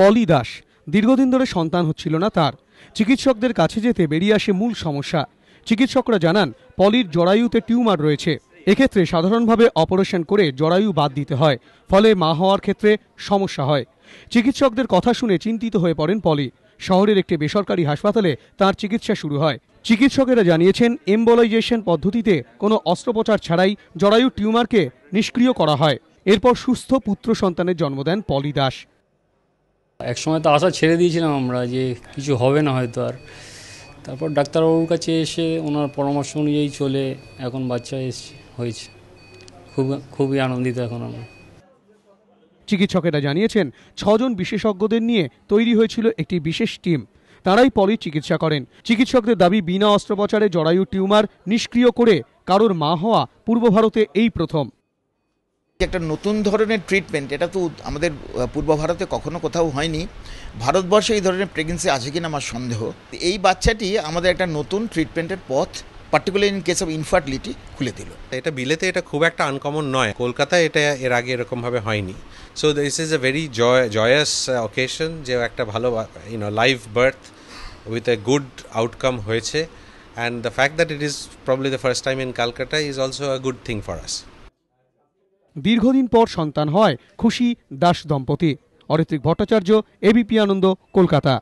পলি দাস দীর্ঘদিন ধরে সন্তান হচ্ছিল না তার। চিকিৎসকদের কাছে যেতে বেরিয়ে আসে মূল সমস্যা। চিকিৎসকরা জানান পলির জরায়ুতে টিউমার রয়েছে। এক্ষেত্রে সাধারণভাবে অপারেশন করে জরায়ু বাদ দিতে হয়, ফলে মা হওয়ার ক্ষেত্রে সমস্যা হয়। চিকিৎসকদের কথা শুনে চিন্তিত হয়ে পড়েন পলি। শহরের একটি বেসরকারি হাসপাতালে তার চিকিৎসা শুরু হয়। চিকিৎসকেরা জানিয়েছেন এমবোলাইজেশন পদ্ধতিতে কোনো অস্ত্রোপচার ছাড়াই জরায়ু টিউমারকে নিষ্ক্রিয় করা হয়। এরপর সুস্থ পুত্র সন্তানের জন্ম দেন পলি দাস। একসময় তো আশা ছেড়ে দিয়েছিলাম আমরা যে কিছু হবে না হয়তো আর, তারপর ডাক্তারবাবুর কাছে এসে ওনার পরামর্শ অনুযায়ী চলে এখন বাচ্চা হয়েছে। খুবই আনন্দিত এখন আমরা। চিকিৎসকেরা জানিয়েছেন 6 জন বিশেষজ্ঞদের নিয়ে তৈরি হয়েছিল একটি বিশেষ টিম। তারাই পলির চিকিৎসা করেন। চিকিৎসকদের দাবি বিনা অস্ত্রোপচারে জরায়ু টিউমার নিষ্ক্রিয় করে কারোর মা হওয়া পূর্ব ভারতে এই প্রথম। একটা নতুন ধরনের ট্রিটমেন্ট, এটা তো আমাদের পূর্ব ভারতে কখনো কোথাও হয়নি। ভারতবর্ষে এই ধরনের প্রেগনেন্সি আছে কিনা আমার সন্দেহ। এই বাচ্চাটি আমাদের একটা নতুন ট্রিটমেন্টের পথ, particular in case of infertility, খুলে দিল। এটা বিলেতে এটা খুব একটা আনকমন নয়, কলকাতায় এটা এর আগে এরকমভাবে হয়নি। So this is a very joyous occasion যে একটা ভালো live birth with a good outcome হয়েছে। And the fact that it is probably the first time in Calcutta is also a good thing for us. দীর্ঘদিন পর সন্তান হয় খুশি দাস দম্পতি। অরিত্রিক ভট্টাচার্য, এবিপি আনন্দ, কলকাতা।